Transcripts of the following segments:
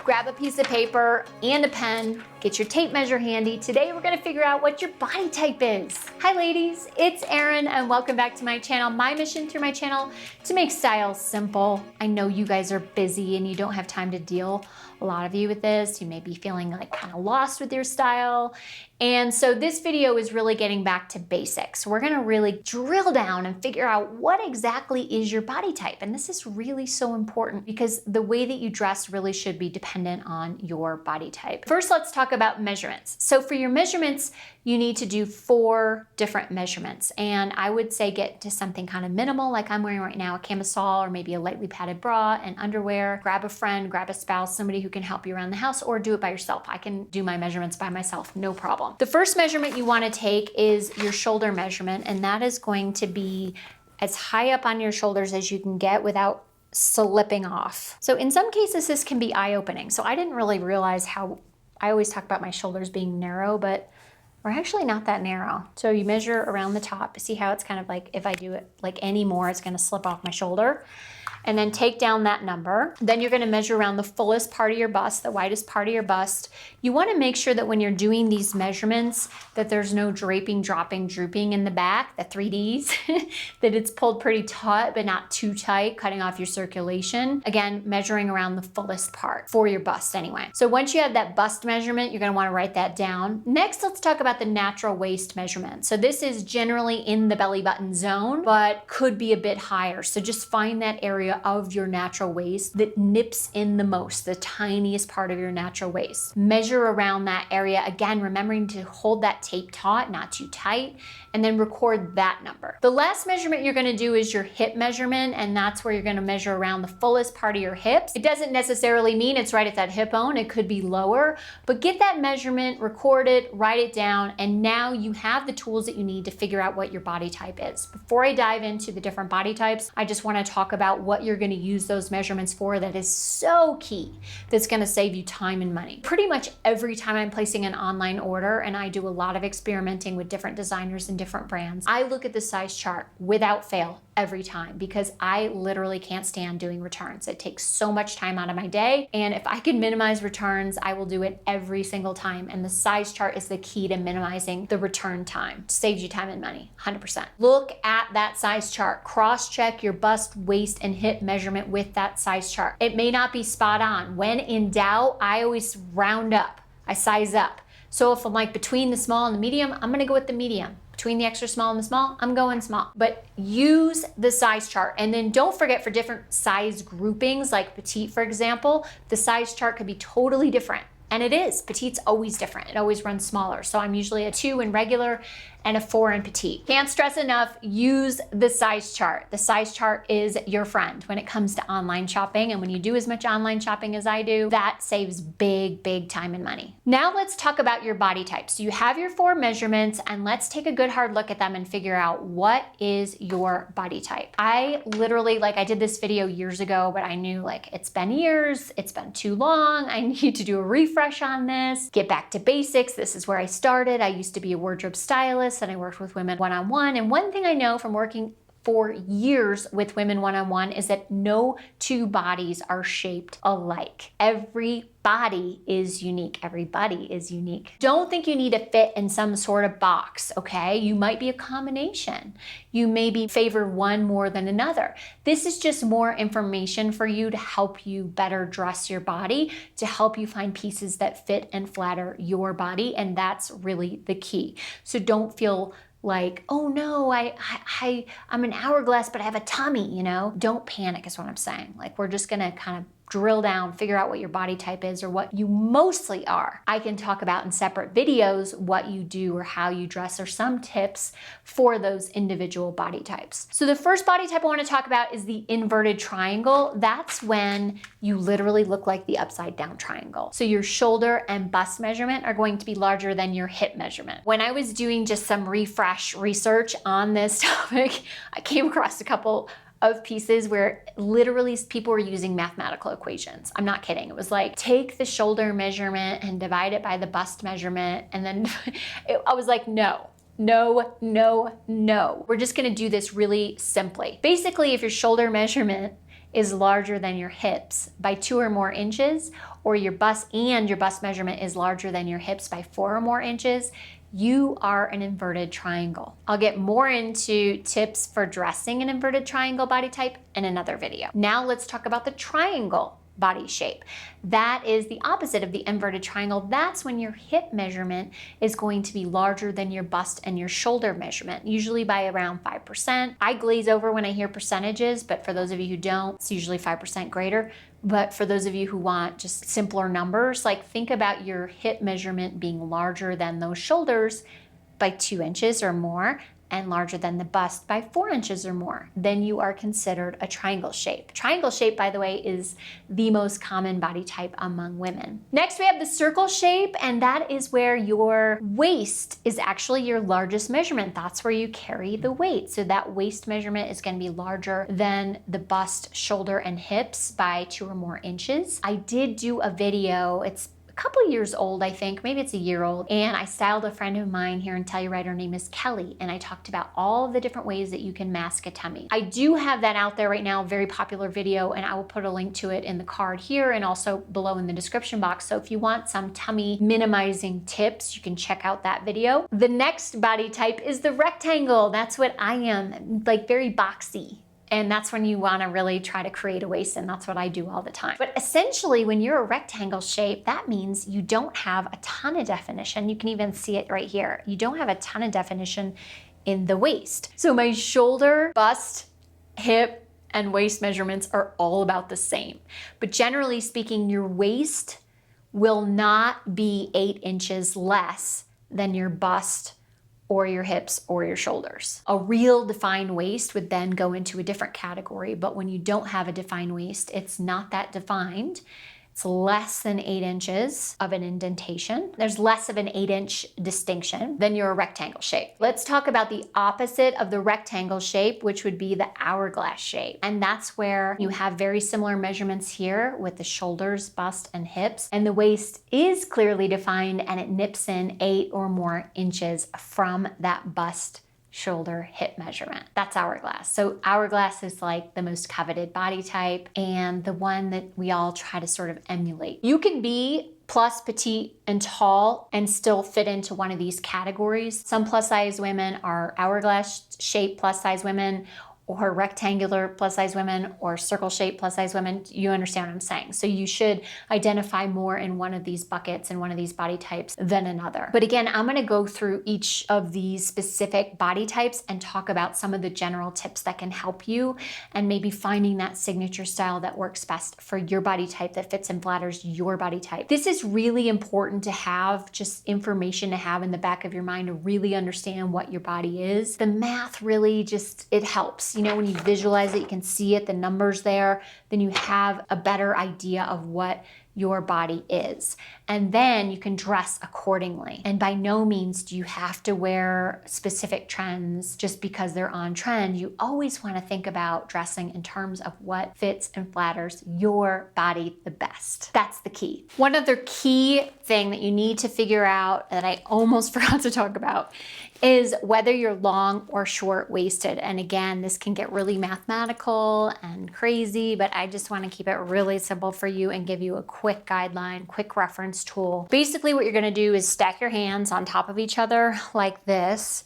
Grab a piece of paper and a pen, get your tape measure handy. Today we're gonna figure out what your body type is. Hi ladies, it's Erin and welcome back to my channel. My mission through my channel to make style simple. I know you guys are busy and you don't have time to deal, a lot of you, with this. You may be feeling like kind of lost with your style. And so this video is really getting back to basics. We're gonna really drill down and figure out what exactly is your body type. And this is really so important because the way that you dress really should be dependent on your body type. First, let's talk about measurements. So for your measurements, you need to do 4 different measurements. And I would say get to something kind of minimal, like I'm wearing right now, a camisole or maybe a lightly padded bra and underwear. Grab a friend, grab a spouse, somebody who can help you around the house, or do it by yourself. I can do my measurements by myself, no problem. The first measurement you want to take is your shoulder measurement, and that is going to be as high up on your shoulders as you can get without slipping off. So in some cases, this can be eye-opening. So I didn't really realize how, I always talk about my shoulders being narrow, but we're actually not that narrow. So you measure around the top, see how it's kind of like, if I do it like any more, it's gonna slip off my shoulder. And then take down that number. Then you're gonna measure around the fullest part of your bust, the widest part of your bust. You wanna make sure that when you're doing these measurements that there's no draping, dropping, drooping in the back, the 3Ds, that it's pulled pretty taut but not too tight, cutting off your circulation. Again, measuring around the fullest part for your bust anyway. So once you have that bust measurement, you're gonna wanna write that down. Next, let's talk about the natural waist measurement. So this is generally in the belly button zone, but could be a bit higher. So just find that area of your natural waist that nips in the most, the tiniest part of your natural waist. Measure around that area, again, remembering to hold that tape taut, not too tight, and then record that number. The last measurement you're gonna do is your hip measurement, and that's where you're gonna measure around the fullest part of your hips. It doesn't necessarily mean it's right at that hip bone, it could be lower, but get that measurement, record it, write it down, and now you have the tools that you need to figure out what your body type is. Before I dive into the different body types, I just wanna talk about what you're gonna use those measurements for that is so key, that's gonna save you time and money. Pretty much every time I'm placing an online order, and I do a lot of experimenting with different designers and different brands, I look at the size chart without fail every time because I literally can't stand doing returns. It takes so much time out of my day, and if I can minimize returns, I will do it every single time, and the size chart is the key to minimizing the return time. It saves you time and money, 100%. Look at that size chart. Cross-check your bust, waist, and hip measurement with that size chart. It may not be spot on. When in doubt, I always round up. I size up. So if I'm like between the small and the medium, I'm gonna go with the medium. Between the extra small and the small, I'm going small. But use the size chart. And then don't forget, for different size groupings, like petite, for example, the size chart could be totally different. And it is. Petite's always different. It always runs smaller. So I'm usually a 2 in regular and a 4 in petite. Can't stress enough, use the size chart. The size chart is your friend when it comes to online shopping. And when you do as much online shopping as I do, that saves big, big time and money. Now let's talk about your body type. So you have your 4 measurements, and let's take a good hard look at them and figure out what is your body type. I literally, like, I did this video years ago, but I knew, like, it's been years, it's been too long. I need to do a refresh on this, get back to basics. This is where I started. I used to be a wardrobe stylist, and I worked with women one-on-one. And one thing I know from working for years with women one-on-one is that no 2 bodies are shaped alike. Every body is unique. Everybody is unique. Don't think you need to fit in some sort of box, okay? You might be a combination. You maybe favor one more than another. This is just more information for you to help you better dress your body, to help you find pieces that fit and flatter your body, and that's really the key. So don't feel like, oh no, I'm an hourglass, but I have a tummy, you know? Don't panic is what I'm saying. Like, we're just gonna kind of drill down, figure out what your body type is or what you mostly are. I can talk about in separate videos what you do or how you dress or some tips for those individual body types. So the first body type I want to talk about is the inverted triangle. That's when you literally look like the upside down triangle. So your shoulder and bust measurement are going to be larger than your hip measurement. When I was doing just some refresh research on this topic, I came across a couple of pieces where literally people were using mathematical equations. I'm not kidding. It was like, take the shoulder measurement and divide it by the bust measurement. And then I was like, no. No, no, no. We're just gonna do this really simply. Basically, if your shoulder measurement is larger than your hips by 2 or more inches, or your bust measurement is larger than your hips by 4 or more inches, you are an inverted triangle. I'll get more into tips for dressing an inverted triangle body type in another video. Now let's talk about the triangle body shape. That is the opposite of the inverted triangle. That's when your hip measurement is going to be larger than your bust and your shoulder measurement, usually by around 5%. I glaze over when I hear percentages, but for those of you who don't, it's usually 5% greater. But for those of you who want just simpler numbers, like think about your hip measurement being larger than those shoulders by 2 inches or more, and larger than the bust by 4 inches or more, then you are considered a triangle shape. Triangle shape, by the way, is the most common body type among women. Next, we have the circle shape, and that is where your waist is actually your largest measurement. That's where you carry the weight. So that waist measurement is going to be larger than the bust, shoulder, and hips by 2 or more inches. I did do a video, it's couple years old, I think, maybe it's a year old, and I styled a friend of mine here in Telluride. Her name is Kelly, and I talked about all the different ways that you can mask a tummy. I do have that out there right now, very popular video, and I will put a link to it in the card here and also below in the description box. So if you want some tummy minimizing tips, you can check out that video. The next body type is the rectangle. That's what I am, like very boxy. And that's when you want to really try to create a waist, and that's what I do all the time. But essentially, when you're a rectangle shape, that means you don't have a ton of definition. You can even see it right here. You don't have a ton of definition in the waist. So my shoulder, bust, hip, and waist measurements are all about the same. But generally speaking, your waist will not be 8 inches less than your bust or your hips or your shoulders. A real defined waist would then go into a different category, but when you don't have a defined waist, it's not that defined. It's less than 8 inches of an indentation. There's less of an 8-inch distinction than your rectangle shape. Let's talk about the opposite of the rectangle shape, which would be the hourglass shape. And that's where you have very similar measurements here with the shoulders, bust, and hips. And the waist is clearly defined, and it nips in 8 or more inches from that bust, shoulder, hip measurement. That's hourglass. So hourglass is like the most coveted body type and the one that we all try to sort of emulate. You can be plus petite and tall and still fit into one of these categories. Some plus size women are hourglass shape plus size women, or rectangular plus size women, or circle shape plus size women. You understand what I'm saying. So you should identify more in one of these buckets and one of these body types than another. But again, I'm gonna go through each of these specific body types and talk about some of the general tips that can help you and maybe finding that signature style that works best for your body type, that fits and flatters your body type. This is really important to have, just information to have in the back of your mind to really understand what your body is. The math really just, it helps. You know, when you visualize it, you can see it, the numbers there, then you have a better idea of what your body is. And then you can dress accordingly. And by no means do you have to wear specific trends just because they're on trend. You always want to think about dressing in terms of what fits and flatters your body the best. That's the key. One other key thing that you need to figure out that I almost forgot to talk about is whether you're long or short-waisted. And again, this can get really mathematical and crazy, but I just want to keep it really simple for you and give you a quick guideline, quick reference tool. Basically, what you're going to do is stack your hands on top of each other like this,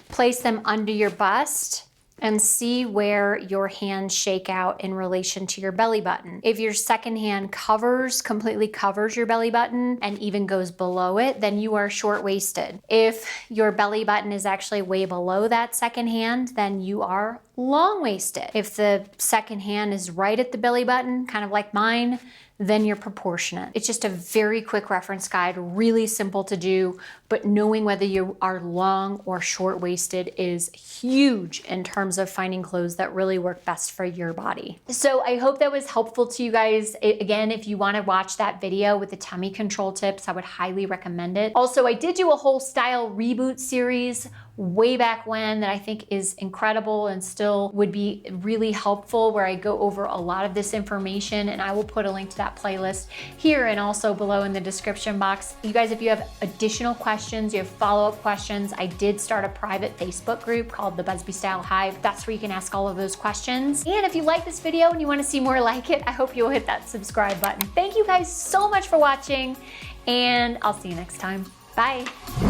place them under your bust, and see where your hands shake out in relation to your belly button. If your second hand completely covers your belly button and even goes below it, then you are short-waisted. If your belly button is actually way below that second hand, then you are long-waisted. If the second hand is right at the belly button, kind of like mine, then you're proportionate. It's just a very quick reference guide, really simple to do, but knowing whether you are long or short-waisted is huge in terms of finding clothes that really work best for your body. So I hope that was helpful to you guys. Again, if you wanna watch that video with the tummy control tips, I would highly recommend it. Also, I did do a whole style reboot series way back when that I think is incredible and still would be really helpful, where I go over a lot of this information, and I will put a link to that playlist here and also below in the description box. You guys, if you have additional questions, you have follow-up questions, I did start a private Facebook group called the Busbee Style Hive. That's where you can ask all of those questions. And if you like this video and you want to see more like it, I hope you'll hit that subscribe button. Thank you guys so much for watching, and I'll see you next time. Bye.